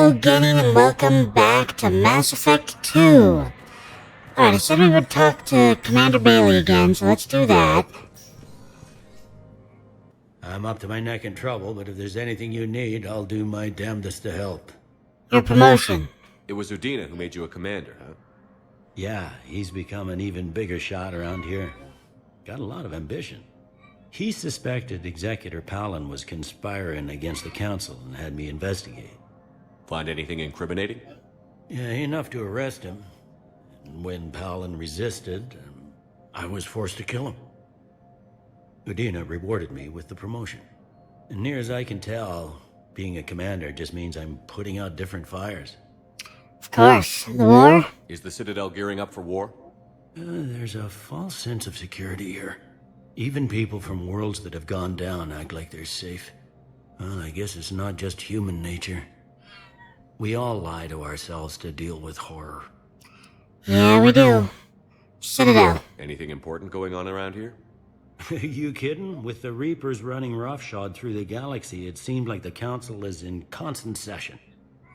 Hello again and welcome back to Mass Effect 2. Alright, I said we would talk to Commander Bailey again, so let's do that. I'm up to my neck in trouble, but if there's anything you need, I'll do my damnedest to help. Your promotion. It was Udina who made you a commander, huh? Yeah, he's become an even bigger shot around here. Got a lot of ambition. He suspected Executor Palin was conspiring against the Council and had me investigate. Find anything incriminating? Yeah, enough to arrest him. And when Palin resisted, I was forced to kill him. Udina rewarded me with the promotion. And near as I can tell, being a commander just means I'm putting out different fires. Of course. The war? Is the Citadel gearing up for war? There's a false sense of security here. Even people from worlds that have gone down act like they're safe. Well, I guess it's not just human nature. We all lie to ourselves to deal with horror. Yeah, we do. Citadel. Anything important going on around here? You kidding? With the Reapers running roughshod through the galaxy, it seemed like the Council is in constant session.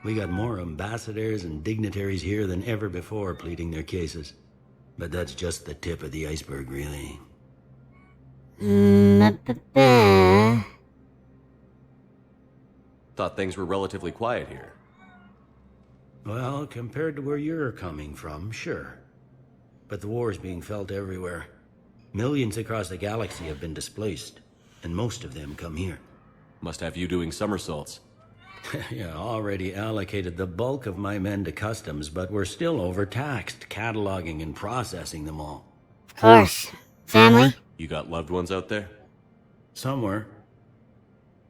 We got more ambassadors and dignitaries here than ever before pleading their cases. But that's just the tip of the iceberg, really. Thought things were relatively quiet here. Well, compared to where you're coming from, sure. But the war is being felt everywhere. Millions across the galaxy have been displaced, and most of them come here. Must have you doing somersaults. Yeah, already allocated the bulk of my men to customs, but we're still overtaxed, cataloging and processing them all. Of course. Family? You got loved ones out there? Somewhere.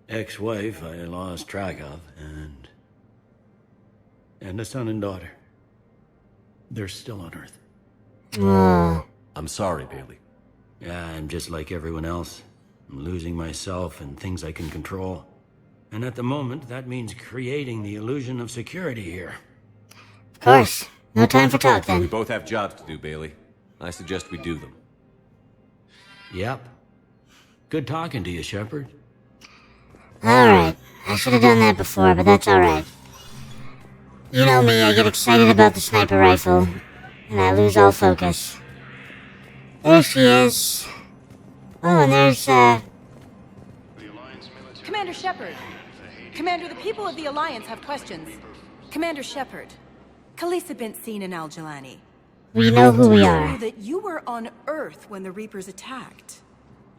Ex-wife I lost track of, and a son and daughter. They're still on Earth. Oh. I'm sorry, Bailey. Yeah, I'm just like everyone else. I'm losing myself and things I can control. And at the moment, that means creating the illusion of security here. Of course. No time for talk We then. both have jobs to do, Bailey. I suggest we do them. Yep. Good talking to you, Shepard. Alright. I should have done that before, but that's alright. You know me, I get excited about the sniper rifle, and I lose all focus. There she is. Oh, and there's, Commander Shepard. Commander, the people of the Alliance have questions. Commander Shepard. Khaleesa bint seen in Al-Jalani. we know who we are. That you were on Earth when the Reapers attacked.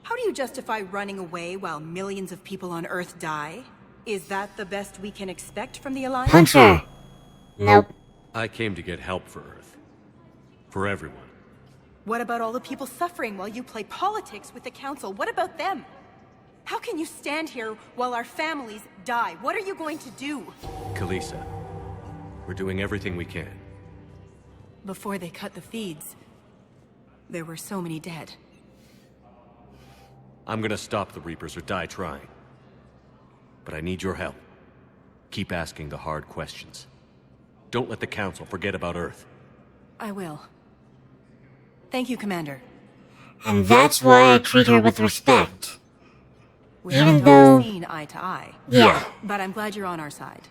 How do you justify running away while millions of people on Earth die? Is that the best we can expect from the Alliance? Punch her! Nope. I came to get help for Earth. For everyone. What about all the people suffering while you play politics with the Council? What about them? How can you stand here while our families die? What are you going to do? Khaleesa, we're doing everything we can. Before they cut the feeds, there were so many dead. I'm gonna stop the Reapers or die trying. But I need your help. Keep asking the hard questions. Don't let the Council forget about Earth. I will. Thank you, Commander. And that's why I treat her with respect. We Even haven't though- always seen eye to eye, Yeah. but I'm glad you're on our side.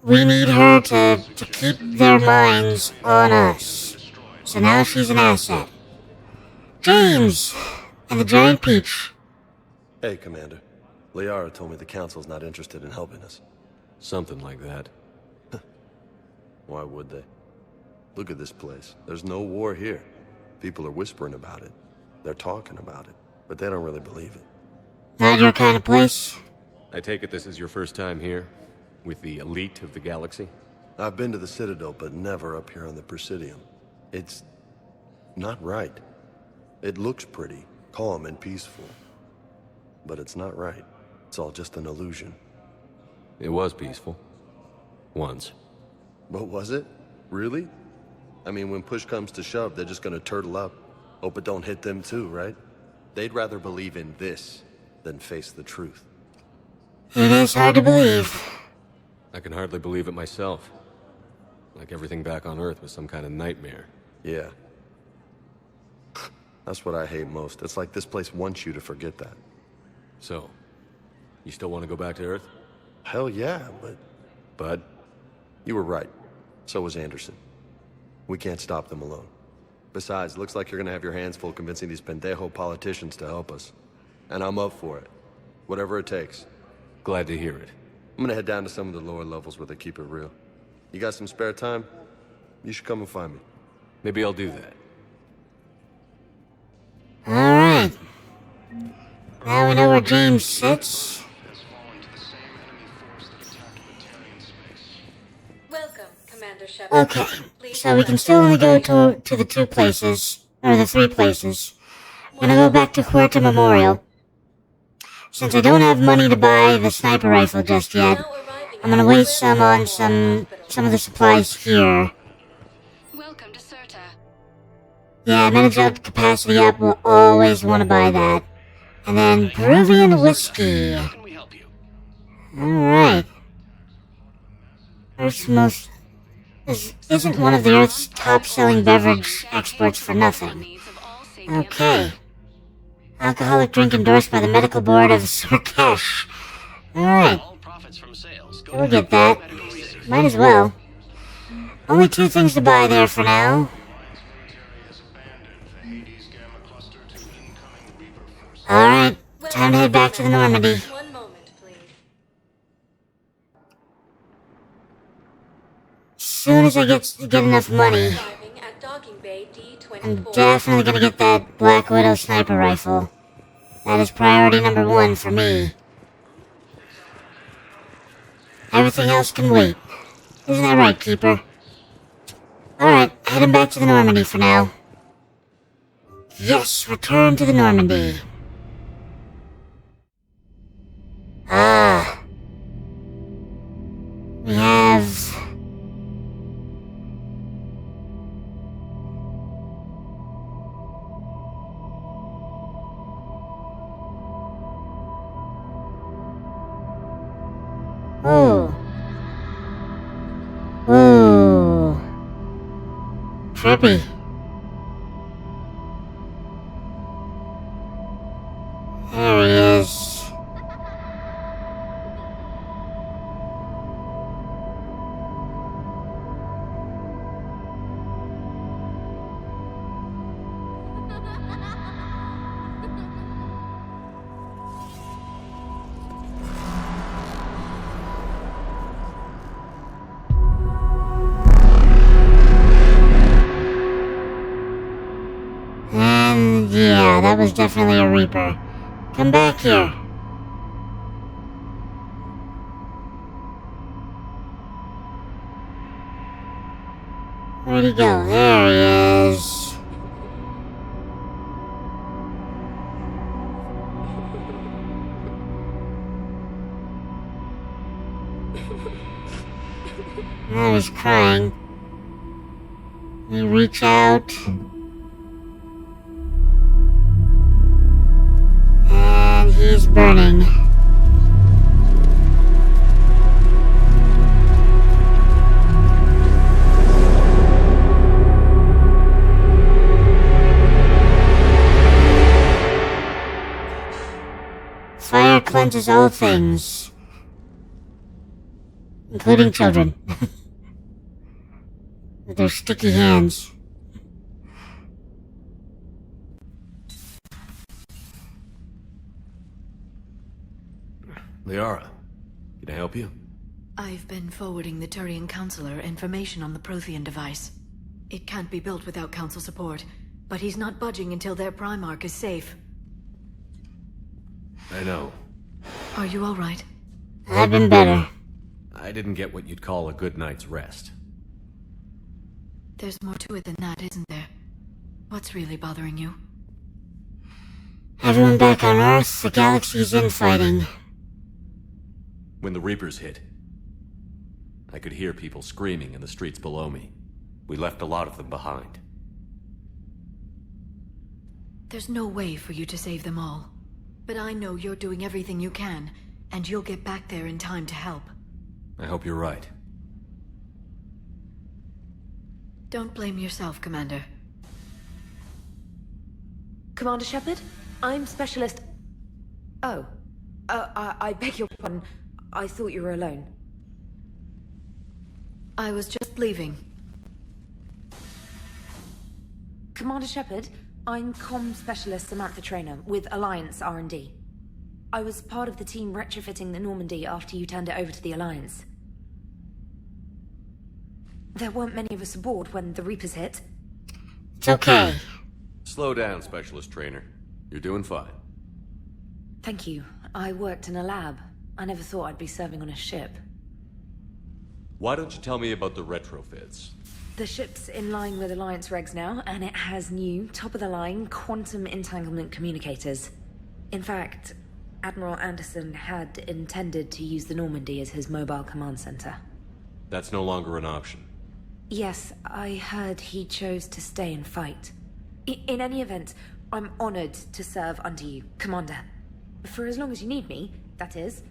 We need her to keep their minds on us. So now she's an asset. James! And the giant peach. Hey, Commander. Liara told me the Council's not interested in helping us. Something like that. Why would they? Look at this place. There's no war here. People are whispering about it. They're talking about it, but they don't really believe it. Not your kind of place. I take it this is your first time here? With the elite of the galaxy? I've been to the Citadel, but never up here on the Presidium. It's not right. It looks pretty, calm and peaceful. But it's not right. It's all just an illusion. It was peaceful. Once. But was it? Really? I mean, when push comes to shove, they're just gonna turtle up. Hope it don't hit them too, right? They'd rather believe in this than face the truth. It is hard to believe. I can hardly believe it myself. Like everything back on Earth was some kind of nightmare. Yeah. That's what I hate most. It's like this place wants you to forget that. So, You still want to go back to Earth? Hell yeah, but you were right. So was Anderson. We can't stop them alone. Besides, looks like you're gonna have your hands full convincing these pendejo politicians to help us. And I'm up for it. Whatever it takes. Glad to hear it. I'm gonna head down to some of the lower levels where they keep it real. You got some spare time? You should come and find me. Maybe I'll do that. Alright. Now we know where James sits. Welcome, Commander Shepard. Okay, so we can still only go to the 2 places, or the 3 places. I'm gonna go back to Huerta Memorial. Since I don't have money to buy the sniper rifle just yet, I'm gonna waste some on some of the supplies here. Welcome to Serta. Yeah, managed capacity up, will always want to buy that. And then Peruvian whiskey. Alright. Isn't one of the Earth's top-selling beverage exports for nothing. Okay. Alcoholic drink endorsed by the Medical Board of Sarkesh. Alright. We'll get that. Might as well. Only 2 things to buy there for now. Alright, time to head back to the Normandy. One moment, please. As soon as I get enough money, Arriving at docking bay D24. I'm definitely gonna get that Black Widow sniper rifle. That is priority number 1 for me. Everything else can wait. Isn't that right, Keeper? Alright, heading back to the Normandy for now. Yes, return to the Normandy. Ah. We have... Oh. Oh. Trippy. There he is. And yeah, that was definitely a Reaper. Come back here. Where'd he go? There he is. Now he's crying. You reach out. And he's burning. Fire cleanses all things, including children, with their sticky hands. Liara, can I help you? I've been forwarding the Turian Counselor information on the Prothean device. It can't be built without Council support, but he's not budging until their Primarch is safe. I know. Are you alright? I've been better. I didn't get what you'd call a good night's rest. There's more to it than that, isn't there? What's really bothering you? Everyone back on Earth, the galaxy's infighting. When the Reapers hit, I could hear people screaming in the streets below me. We left a lot of them behind. There's no way for you to save them all. But I know you're doing everything you can, and you'll get back there in time to help. I hope you're right. Don't blame yourself, Commander. Commander Shepard, I'm Specialist... Oh, I beg your pardon. I thought you were alone. I was just leaving. Commander Shepard, I'm comm specialist Samantha Traynor with Alliance R&D. I was part of the team retrofitting the Normandy after you turned it over to the Alliance. There weren't many of us aboard when the Reapers hit. It's okay. Slow down, Specialist Trainer. You're doing fine. Thank you. I worked in a lab. I never thought I'd be serving on a ship. Why don't you tell me about the retrofits? The ship's in line with Alliance regs now, and it has new, top-of-the-line quantum entanglement communicators. In fact, Admiral Anderson had intended to use the Normandy as his mobile command center. That's no longer an option. Yes, I heard he chose to stay and fight. In any event, I'm honored to serve under you, Commander. For as long as you need me, that is.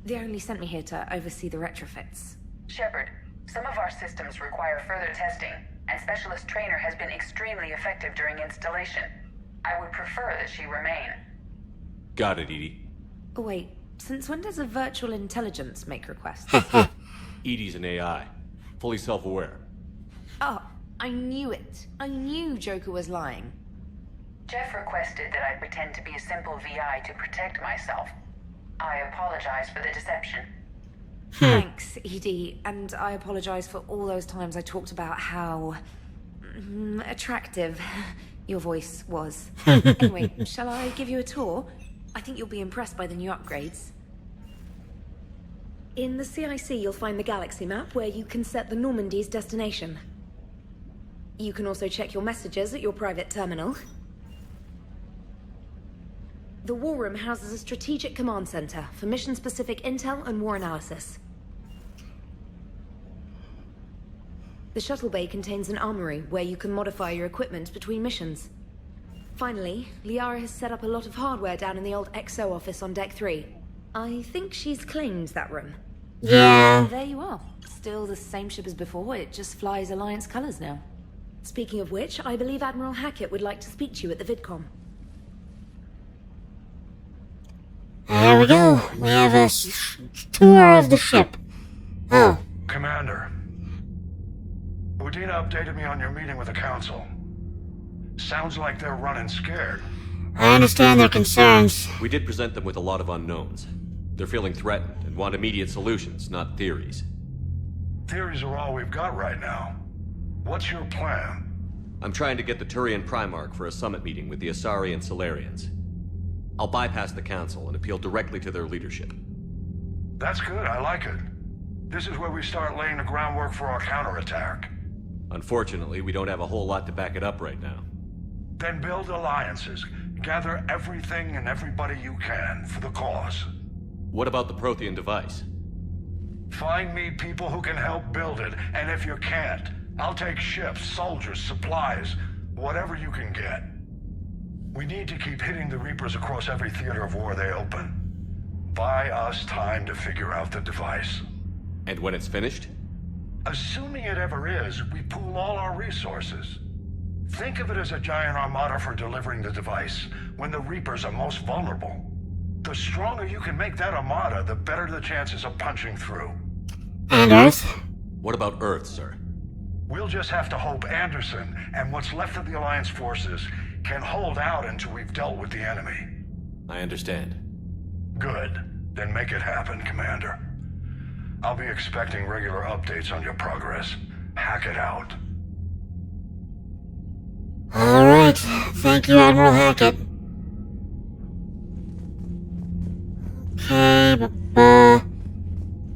They only sent me here to oversee the retrofits. Shepard, some of our systems require further testing, and Specialist Trainer has been extremely effective during installation. I would prefer that she remain. Got it, Edie. Oh, wait, since when does a virtual intelligence make requests? Edie's an AI, fully self-aware. Oh, I knew it. I knew Joker was lying. Jeff requested that I pretend to be a simple VI to protect myself. I apologize for the deception. Thanks, Edie, and I apologize for all those times I talked about how attractive your voice was. Anyway, shall I give you a tour? I think you'll be impressed by the new upgrades. In the CIC, you'll find the galaxy map where you can set the Normandy's destination. You can also check your messages at your private terminal. The War Room houses a strategic command center for mission-specific intel and war analysis. The shuttle bay contains an armory where you can modify your equipment between missions. Finally, Liara has set up a lot of hardware down in the old XO office on Deck 3. I think she's claimed that room. Yeah. There you are. Still the same ship as before, it just flies Alliance colors now. Speaking of which, I believe Admiral Hackett would like to speak to you at the VidCom. There we go. We have a tour of the ship. Oh. Commander, Udina updated me on your meeting with the Council. Sounds like they're running scared. I understand their concerns. We did present them with a lot of unknowns. They're feeling threatened and want immediate solutions, not theories. Theories are all we've got right now. What's your plan? I'm trying to get the Turian Primarch for a summit meeting with the Asari and Solarians. I'll bypass the Council and appeal directly to their leadership. That's good, I like it. This is where we start laying the groundwork for our counterattack. Unfortunately, we don't have a whole lot to back it up right now. Then build alliances. Gather everything and everybody you can for the cause. What about the Prothean device? Find me people who can help build it, and if you can't, I'll take ships, soldiers, supplies, whatever you can get. We need to keep hitting the Reapers across every theater of war they open. Buy us time to figure out the device. And when it's finished? Assuming it ever is, we pool all our resources. Think of it as a giant armada for delivering the device, when the Reapers are most vulnerable. The stronger you can make that armada, the better the chances of punching through. And Earth? What about Earth, sir? We'll just have to hope Anderson and what's left of the Alliance forces can hold out until we've dealt with the enemy. I understand. Good. Then make it happen, Commander. I'll be expecting regular updates on your progress. Hack it out. Alright. Thank you, Admiral Hackett. Okay,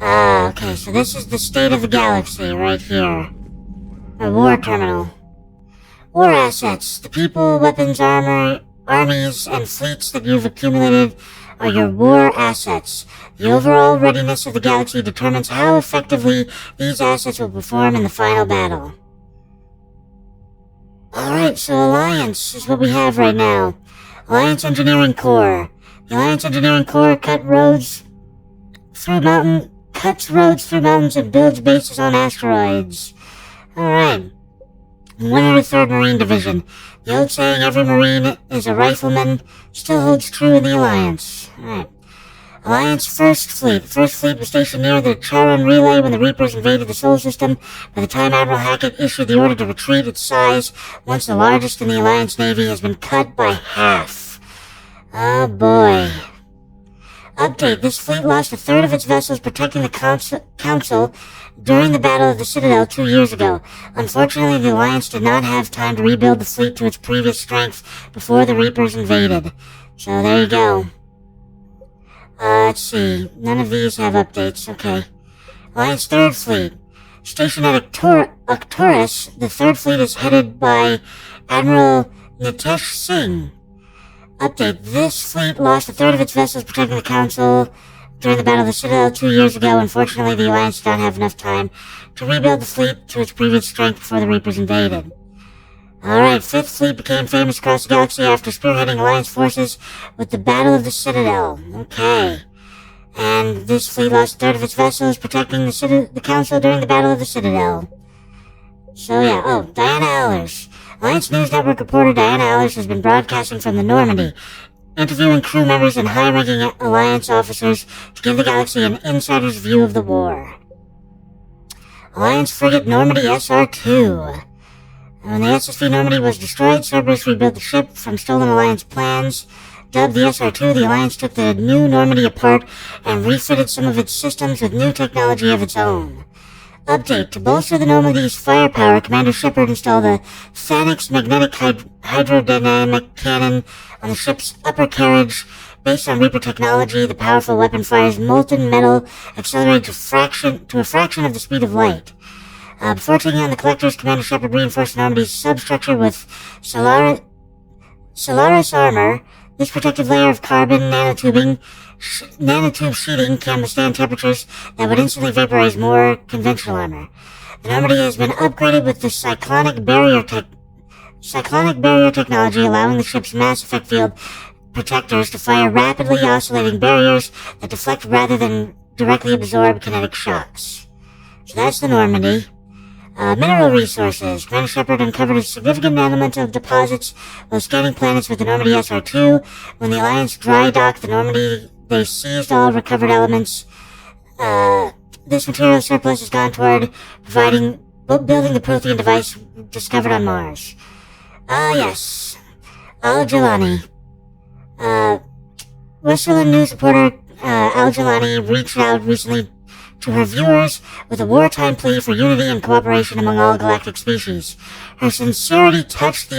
okay, so this is the state of the galaxy right here. A war terminal. War assets. The people, weapons, armor, armies, and fleets that you've accumulated are your war assets. The overall readiness of the galaxy determines how effectively these assets will perform in the final battle. Alright, so Alliance is what we have right now. Alliance Engineering Corps. The Alliance Engineering Corps cuts roads through mountains and builds bases on asteroids. Alright. 103rd Marine Division. The old saying, every Marine is a rifleman, still holds true in the Alliance. Alright. Alliance First Fleet. First Fleet was stationed near the Charon Relay when the Reapers invaded the Solar System. By the time Admiral Hackett issued the order to retreat, its size, once the largest in the Alliance Navy, has been cut by half. Oh boy. Update. This fleet lost a third of its vessels protecting the Council during the Battle of the Citadel 2 years ago. Unfortunately, the Alliance did not have time to rebuild the fleet to its previous strength before the Reapers invaded. So there you go. Let's see. None of these have updates. Okay. Alliance Third Fleet. Stationed at Arcturus, the Third Fleet is headed by Admiral Nitesh Singh. Update. This fleet lost a third of its vessels protecting the Council during the Battle of the Citadel 2 years ago. Unfortunately, the Alliance did not have enough time to rebuild the fleet to its previous strength before the Reapers invaded. Alright, Fifth Fleet became famous across the galaxy after spearheading Alliance forces with the Battle of the Citadel. Okay. And this fleet lost a third of its vessels protecting the Council during the Battle of the Citadel. So yeah, oh, Diana Allers. Alliance News Network reporter Diana Allers has been broadcasting from the Normandy, interviewing crew members and high-ranking Alliance officers to give the galaxy an insider's view of the war. Alliance frigate Normandy SR-2. When the SSV Normandy was destroyed, Cerberus rebuilt the ship from stolen Alliance plans. Dubbed the SR-2, the Alliance took the new Normandy apart and refitted some of its systems with new technology of its own. Update. To bolster the Normandy's firepower, Commander Shepard installed a Thanix magnetic hydrodynamic cannon on the ship's upper carriage. Based on Reaper technology, the powerful weapon fires molten metal accelerated to a fraction of the speed of light. Before taking on the Collectors, Commander Shepard reinforced Normandy's substructure with Solaris armor. This protective layer of carbon nanotube sheeting can withstand temperatures that would instantly vaporize more conventional armor. The Normandy has been upgraded with the cyclonic barrier technology, allowing the ship's mass effect field protectors to fire rapidly oscillating barriers that deflect rather than directly absorb kinetic shocks. So that's the Normandy. Mineral resources. Commander Shepard uncovered a significant elemental deposits while scanning planets with the Normandy SR-2. When the Alliance dry docked the Normandy, they seized all recovered elements. This material surplus has gone toward building the Prothean device discovered on Mars. Yes. Al-Jelani. Western News reporter Al-Jelani reached out recently to her viewers with a wartime plea for unity and cooperation among all galactic species. Her sincerity touched the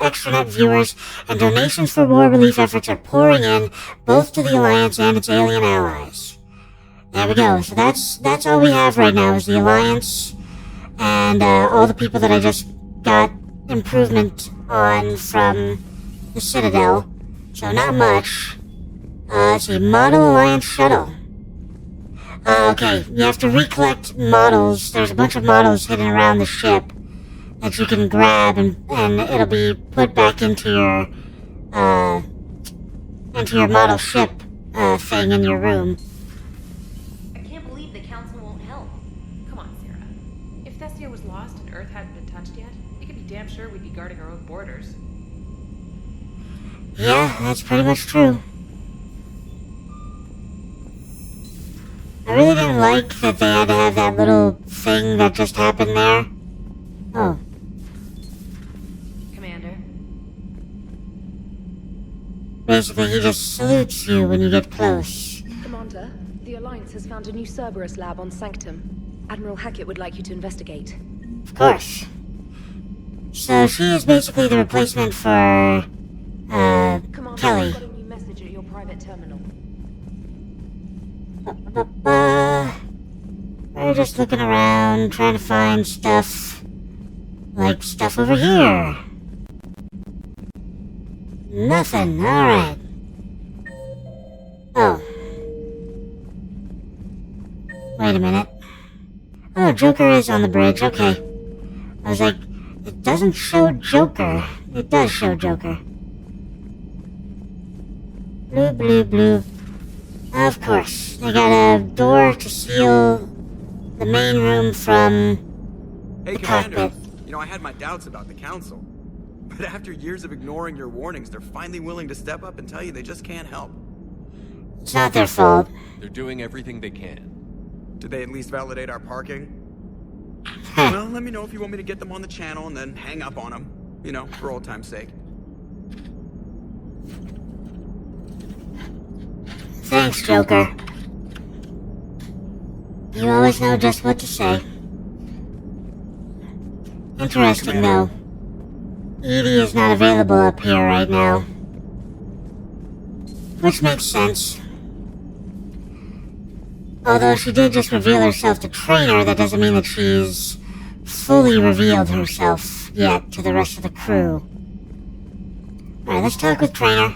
extranet viewers, and donations for war relief efforts are pouring in, both to the Alliance and its alien allies. There we go. So that's all we have right now is the Alliance and all the people that I just got improvement on from the Citadel. So not much. Let's see, Model Alliance Shuttle. Okay, you have to recollect models. There's a bunch of models hidden around the ship that you can grab, and it'll be put back into your model ship thing in your room. I can't believe the Council won't help. Come on, Sarah. If Thessia was lost and Earth hadn't been touched yet, we could be damn sure we'd be guarding our own borders. Yeah, that's pretty much true. I really didn't like that they had to have that little thing that just happened there. Oh. Commander. Basically, he just salutes you when you get close. Commander, the Alliance has found a new Cerberus lab on Sanctum. Admiral Hackett would like you to investigate. Of course. So she is basically the replacement for, Commander, Kelly. I've got a new message at your private terminal. We're just looking around, trying to find stuff. Like stuff over here. Nothing, alright. Oh. Wait a minute. Oh, Joker is on the bridge, okay. I was like, it doesn't show Joker. It does show Joker. Blue, blue, blue. Of course. They got a door to seal the main room from Hey, the Commander. cockpit. You know, I had my doubts about the Council. But after years of ignoring your warnings, they're finally willing to step up and tell you they just can't help. It's not their fault. They're doing everything they can. Did they at least validate our parking? Well, let me know if you want me to get them on the channel and then hang up on them. You know, for old time's sake. Thanks, Joker. You always know just what to say. Interesting, though. Edie is not available up here right now. Which makes sense. Although she did just reveal herself to Trainer, that doesn't mean that she's fully revealed herself yet to the rest of the crew. Alright, let's talk with Trainer.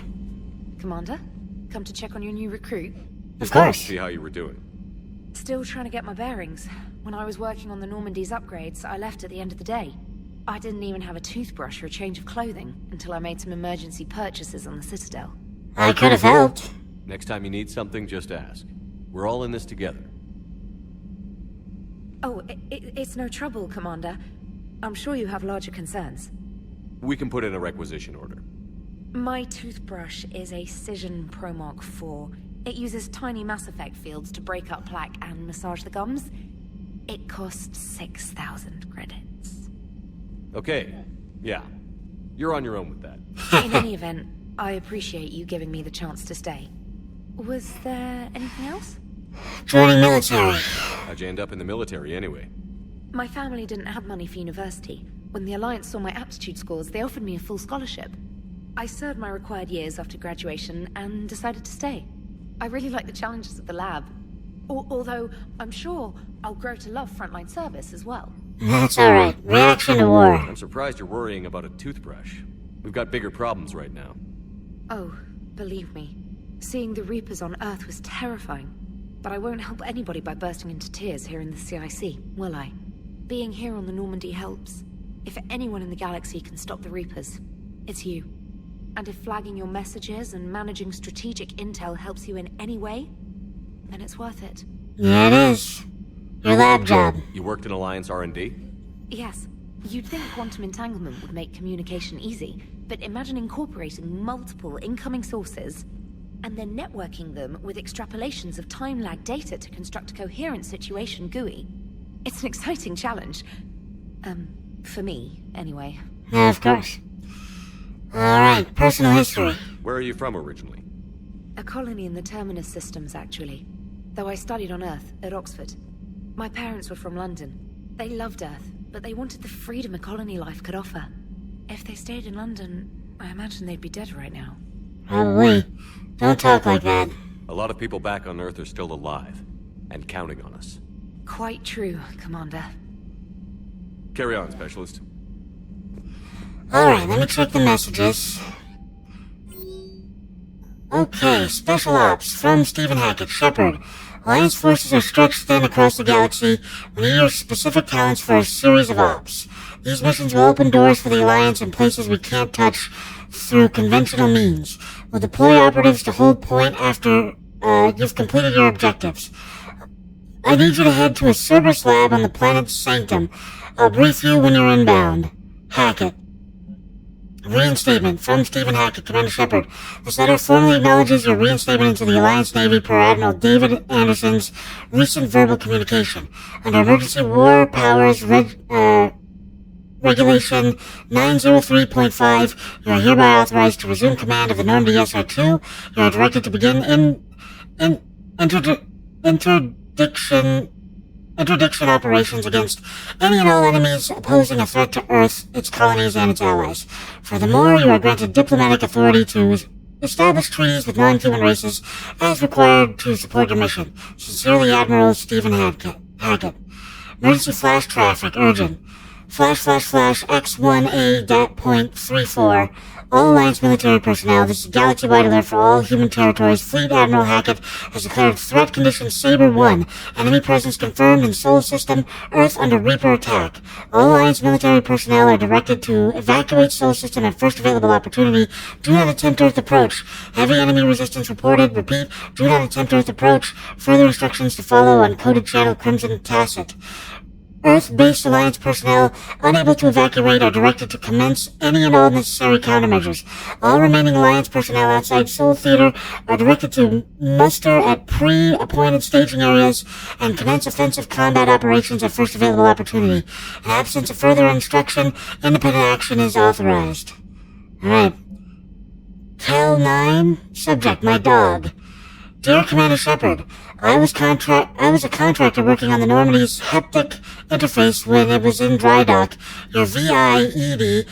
Commander, come to check on your new recruit? Of course. See how you were doing. Still trying to get my bearings. When I was working on the Normandy's upgrades, I left at the end of the day. I didn't even have a toothbrush or a change of clothing until I made some emergency purchases on the Citadel. I could have helped. Next time you need something, just ask. We're all in this together. Oh, it's no trouble, Commander. I'm sure you have larger concerns. We can put in a requisition order. My toothbrush is a Cision Pro Mark IV. It uses tiny Mass Effect fields to break up plaque and massage the gums. It costs 6,000 credits. Okay, yeah. You're on your own with that. In any event, I appreciate you giving me the chance to stay. Was there anything else? Joining military. How'd you end up in the military anyway? My family didn't have money for university. When the Alliance saw my aptitude scores, they offered me a full scholarship. I served my required years after graduation and decided to stay. I really like the challenges of the lab. Although, I'm sure I'll grow to love frontline service as well. That's alright. Reaction to war. I'm surprised you're worrying about a toothbrush. We've got bigger problems right now. Oh, believe me. Seeing the Reapers on Earth was terrifying. But I won't help anybody by bursting into tears here in the CIC, will I? Being here on the Normandy helps. If anyone in the galaxy can stop the Reapers, it's you. And if flagging your messages and managing strategic intel helps you in any way, then it's worth it. Yeah, it is. Your lab job. You worked in Alliance R&D? Yes. You'd think quantum entanglement would make communication easy, but imagine incorporating multiple incoming sources and then networking them with extrapolations of time-lag data to construct a coherent situation GUI. It's an exciting challenge. For me, anyway. Yeah, of course. Alright, personal history. Where are you from originally? A colony in the Terminus systems, actually. Though I studied on Earth, at Oxford. My parents were from London. They loved Earth, but they wanted the freedom a colony life could offer. If they stayed in London, I imagine they'd be dead right now. Probably. Don't talk like that. A lot of people back on Earth are still alive, and counting on us. Quite true, Commander. Carry on, Specialist. Alright, let me check the messages. Okay, Special Ops from Stephen Hackett, Shepard. Alliance forces are stretched thin across the galaxy. We need your specific talents for a series of ops. These missions will open doors for the Alliance in places we can't touch through conventional means. We'll deploy operatives to hold point after you've completed your objectives. I need you to head to a Cerberus lab on the planet Sanctum. I'll brief you when you're inbound. Hackett. Reinstatement from Stephen Hackett, Commander Shepard. This letter formally acknowledges your reinstatement into the Alliance Navy per Admiral David Anderson's recent verbal communication. Under Emergency War Powers Regulation 903.5, you are hereby authorized to resume command of the Normandy SR-2. You are directed to begin interdiction operations against any and all enemies opposing a threat to Earth, its colonies, and its allies. Furthermore, you are granted diplomatic authority to establish treaties with non-human races as required to support your mission. Sincerely, Admiral Stephen Hackett. Emergency flash traffic, urgent. X1A.34. All Alliance military personnel, this is a galaxy-wide alert for all human territories. Fleet Admiral Hackett has declared threat condition Saber 1. Enemy presence confirmed in Sol System, Earth under Reaper attack. All Alliance military personnel are directed to evacuate Sol System at first available opportunity. Do not attempt Earth approach. Heavy enemy resistance reported. Repeat, do not attempt Earth approach. Further instructions to follow on coded channel Crimson Tacit. Earth-based Alliance personnel unable to evacuate are directed to commence any and all necessary countermeasures. All remaining Alliance personnel outside Soul Theater are directed to muster at pre-appointed staging areas and commence offensive combat operations at first available opportunity. In absence of further instruction, independent action is authorized. Alright. Cal 9, subject, my dog. Dear Commander Shepard, I was a contractor working on the Normandy's heptic interface when it was in dry dock. Your VI, Edie,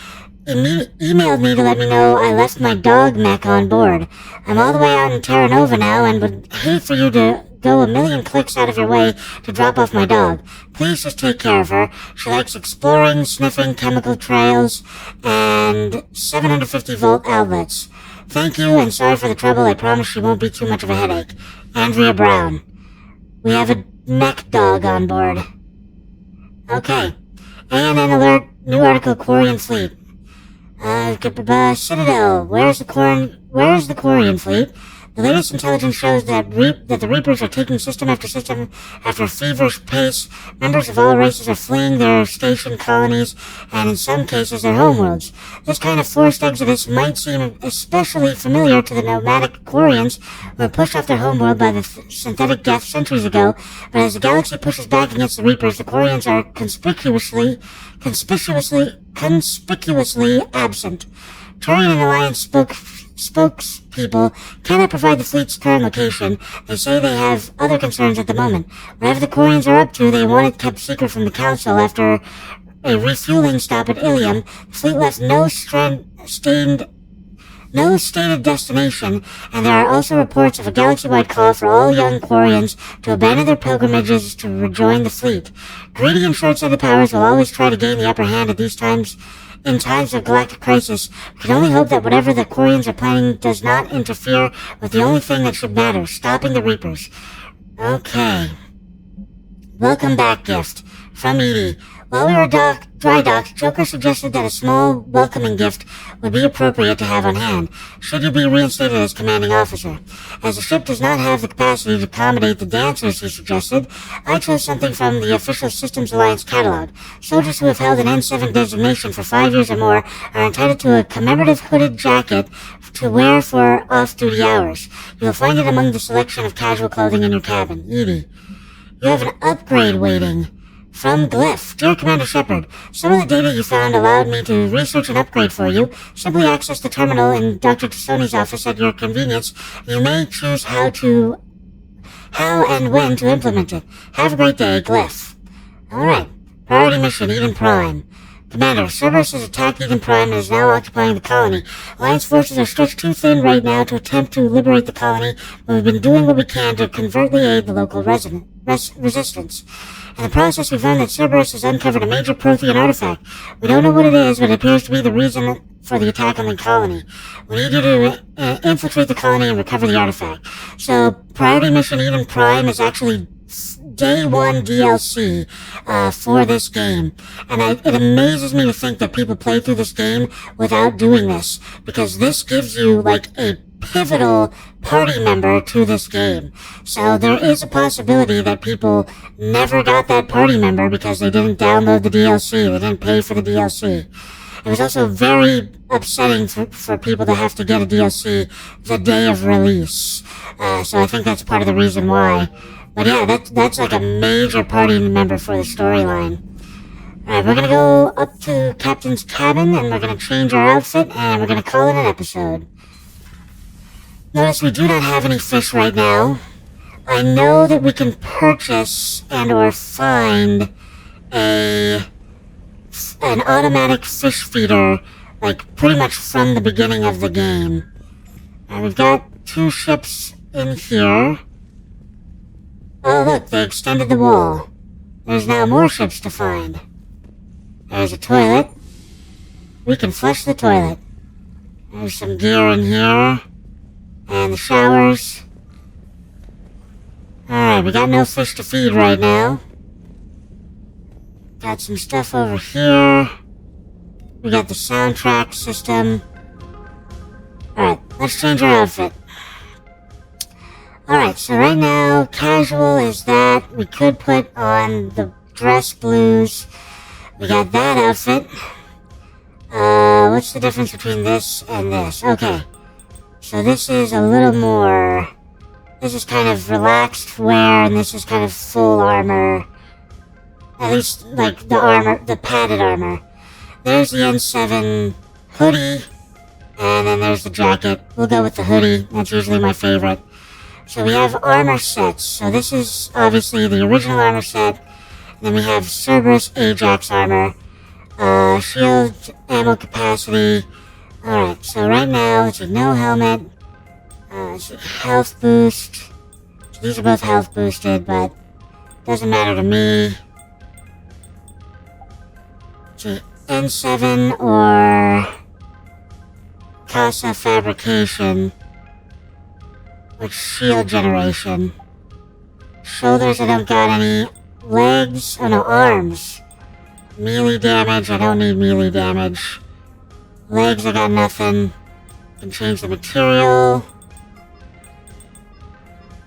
emailed me to let me know I left my dog mech on board. I'm all the way out in Terra Nova now and would hate for you to go a million clicks out of your way to drop off my dog. Please just take care of her. She likes exploring, sniffing chemical trails, and 750-volt outlets. Thank you, and sorry for the trouble. I promise she won't be too much of a headache. Andrea Brown. We have a mech dog on board. Okay. ANN alert. New article, Quarian Fleet. Citadel. Where's the Quarian Fleet? The latest intelligence shows that the Reapers are taking system after system after a feverish pace. Members of all races are fleeing their station colonies, and in some cases their homeworlds. This kind of forced exodus might seem especially familiar to the nomadic Quarians, who were pushed off their homeworld by the synthetic death centuries ago, but as the galaxy pushes back against the Reapers, the Quarians are conspicuously absent. Turian and Alliance spokespeople cannot provide the fleet's current location. They say they have other concerns at the moment. Whatever the Quarians are up to, they want it kept secret from the Council. After a refueling stop at Ilium, the fleet left no stated destination, and there are also reports of a galaxy-wide call for all young Quarians to abandon their pilgrimages to rejoin the fleet. Greedy and short-sighted powers will always try to gain the upper hand at these times. In times of galactic crisis, we can only hope that whatever the Quarians are planning does not interfere with the only thing that should matter, stopping the Reapers. Okay. Welcome back gift. From Edie. While we were dry docked, Joker suggested that a small welcoming gift would be appropriate to have on hand, should you be reinstated as commanding officer. As the ship does not have the capacity to accommodate the dancers he suggested, I chose something from the official Systems Alliance catalog. Soldiers who have held an N7 designation for 5 years or more are entitled to a commemorative hooded jacket to wear for off-duty hours. You will find it among the selection of casual clothing in your cabin. Edie. You have an upgrade waiting. From Glyph. Dear Commander Shepard, some of the data you found allowed me to research an upgrade for you. Simply access the terminal in Dr. Tassoni's office at your convenience. You may choose how and when to implement it. Have a great day, Glyph. Alright. Priority mission, Eden Prime. Commander, Cerberus has attacked Eden Prime and is now occupying the colony. Alliance forces are stretched too thin right now to attempt to liberate the colony, but we've been doing what we can to covertly aid the local resistance. In the process, we've learned that Cerberus has uncovered a major Prothean artifact. We don't know what it is, but it appears to be the reason for the attack on the colony. We need you to infiltrate the colony and recover the artifact. So, Priority Mission Eden Prime is actually Day 1 DLC for this game. And it amazes me to think that people play through this game without doing this, because this gives you, like, a pivotal party member to this game. So there is a possibility that people never got that party member because they didn't download the DLC, they didn't pay for the DLC. It was also very upsetting for people to have to get a DLC the day of release. So I think that's part of the reason why. But yeah, that's like a major party member for the storyline. Alright, we're gonna go up to Captain's cabin and we're gonna change our outfit and we're gonna call it an episode. Notice we do not have any fish right now. I know that we can purchase and or find an automatic fish feeder, like, pretty much from the beginning of the game. And we've got 2 ships in here. Oh look, they extended the wall. There's now more ships to find. There's a toilet. We can flush the toilet. There's some gear in here. And the showers. Alright, we got no fish to feed right now. Got some stuff over here. We got the soundtrack system. Alright, let's change our outfit. Alright, so right now, casual is that. We could put on the dress blues. We got that outfit. What's the difference between this and this? Okay. So this is a little more... This is kind of relaxed wear, and this is kind of full armor. At least, like, the armor, the padded armor. There's the N7 hoodie, and then there's the jacket. We'll go with the hoodie. That's usually my favorite. So we have armor sets. So this is obviously the original armor set. And then we have Cerberus Ajax armor. Shield ammo capacity. Alright, so right now, let's see, no helmet. Health boost. So these are both health boosted, but doesn't matter to me. See, N7 or Casa Fabrication with shield generation. Shoulders, I don't got any. Legs, oh no, arms. Melee damage, I don't need melee damage. Legs, I got nothing. Can change the material.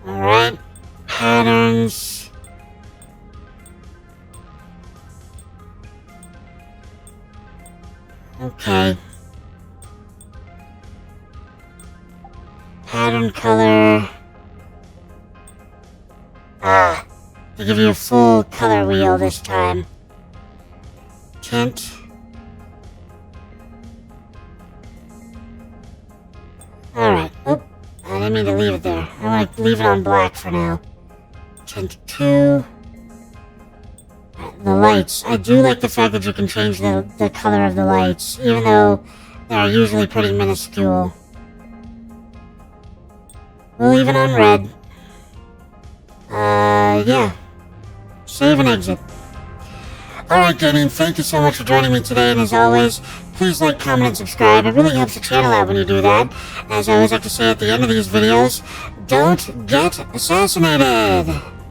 Alright. Patterns. Okay. Pattern color. They give you a full color wheel this time. Tint. Alright. Oh, I didn't mean to leave it there. I want to leave it on black for now. Tint 2. The lights. I do like the fact that you can change the color of the lights, even though they're usually pretty minuscule. We'll leave it on red. Yeah. Save and exit. Alright, gaming, thank you so much for joining me today, and as always, please like, comment, and subscribe. It really helps the channel out when you do that. As I always like to say at the end of these videos, don't get assassinated!